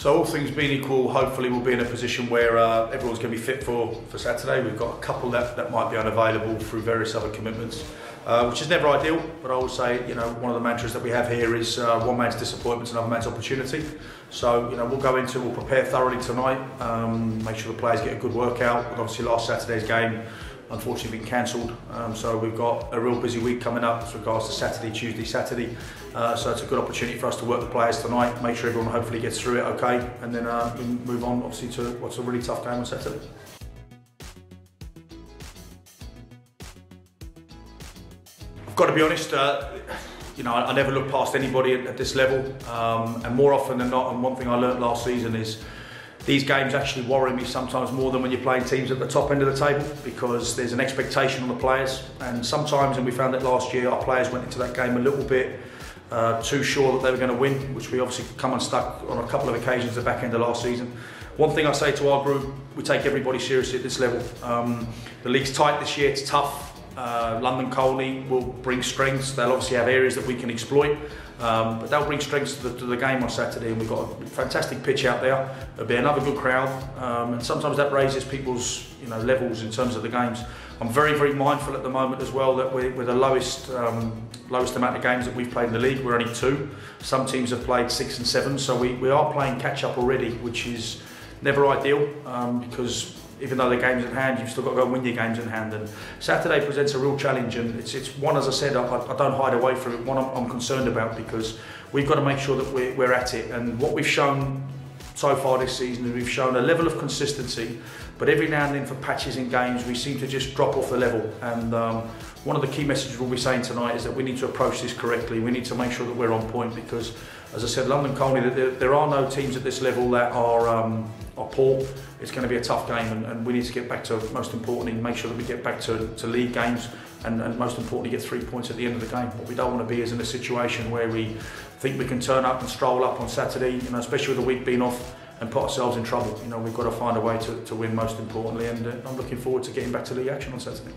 So all things being equal, hopefully we'll be in a position where everyone's going to be fit for Saturday. We've got a couple that might be unavailable through various other commitments, which is never ideal, but I would say, you know, one of the mantras that we have here is one man's disappointment is another man's opportunity. So, you know, we'll prepare thoroughly tonight, make sure the players get a good workout. But obviously last Saturday's game unfortunately been cancelled, so we've got a real busy week coming up with regards to Saturday, Tuesday, Saturday, so it's a good opportunity for us to work the players tonight, make sure everyone hopefully gets through it okay, and then we move on obviously to what's a really tough game on Saturday. I've got to be honest, you know, I never look past anybody at this level, and more often than not, and one thing I learnt last season is these games actually worry me sometimes more than when you're playing teams at the top end of the table, because there's an expectation on the players, and sometimes, and we found that last year, our players went into that game a little bit too sure that they were going to win, which we obviously come unstuck on a couple of occasions at the back end of last season. One thing I say to our group, we take everybody seriously at this level. The league's tight this year, it's tough. London Colney will bring strengths. They'll obviously have areas that we can exploit, but they'll bring strengths to the game on Saturday, and we've got a fantastic pitch out there. There'll be another good crowd, and sometimes that raises people's, you know, levels in terms of the games. I'm very, very mindful at the moment as well that we're the lowest amount of games that we've played in the league. We're only 2. Some teams have played 6 and 7, so we are playing catch up already, which is never ideal, because even though the game's in hand, you've still got to go and win your games in hand. And Saturday presents a real challenge, and it's one, as I said, I don't hide away from it, one I'm concerned about, because we've got to make sure that we're at it. And what we've shown so far this season is we've shown a level of consistency, but every now and then for patches in games we seem to just drop off the level. And one of the key messages we'll be saying tonight is that we need to approach this correctly. We need to make sure that we're on point, because, as I said, London Colney, there are no teams at this level that are poor. It's going to be a tough game, and we need to get back to, most importantly, make sure that we get back to league games, and most importantly get 3 points at the end of the game. What we don't want to be is in a situation where we think we can turn up and stroll up on Saturday, you know, especially with the week being off, and put ourselves in trouble. You know, we've got to find a way to win, most importantly, and I'm looking forward to getting back to league action on Saturday.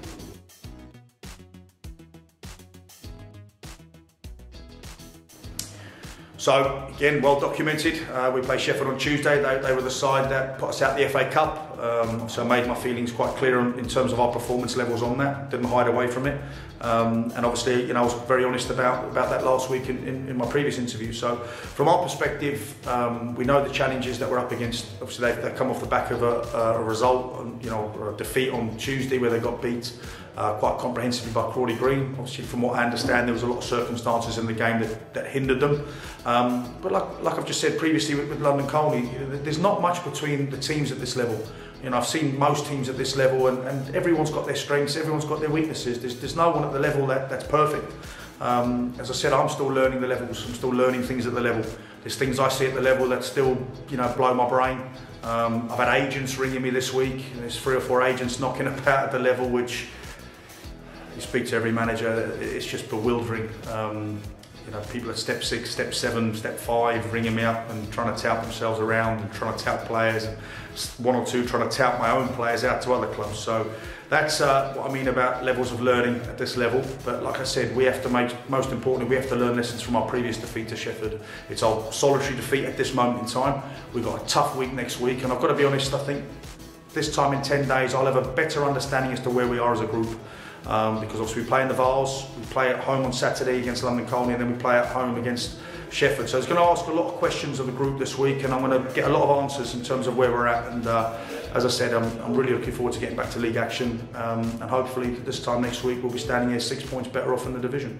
So again, well documented. We play Shefford on Tuesday. They were the side that put us out the FA Cup. So I made my feelings quite clear in terms of our performance levels on that. Didn't hide away from it. And obviously, you know, I was very honest about that last week in my previous interview. So from our perspective, we know the challenges that we're up against. Obviously, they come off the back of a result, you know, a defeat on Tuesday where they got beat quite comprehensively by Crawley Green. Obviously, from what I understand, there was a lot of circumstances in the game that hindered them. But like I've just said previously with London Colney, there's not much between the teams at this level. You know, I've seen most teams at this level, and everyone's got their strengths, everyone's got their weaknesses. There's no one at the level that's perfect. As I said, I'm still learning the levels. I'm still learning things at the level. There's things I see at the level that still, you know, blow my brain. I've had agents ringing me this week. There's 3 or 4 agents knocking about at the level, which you speak to every manager, it's just bewildering. You know, people at step 6, step 7, step 5 ringing me up and trying to tout themselves around and trying to tout players, and 1 or 2 trying to tout my own players out to other clubs. So that's what I mean about levels of learning at this level. But like I said, we have to most importantly, we have to learn lessons from our previous defeat to Shefford. It's our solitary defeat at this moment in time. We've got a tough week next week, and I've got to be honest, I think this time in 10 days I'll have a better understanding as to where we are as a group. Because obviously we play in the Vars, we play at home on Saturday against London Colney, and then we play at home against Shefford. So it's going to ask a lot of questions of the group this week, and I'm going to get a lot of answers in terms of where we're at. And as I said, I'm really looking forward to getting back to league action, and hopefully this time next week we'll be standing here 6 points better off in the division.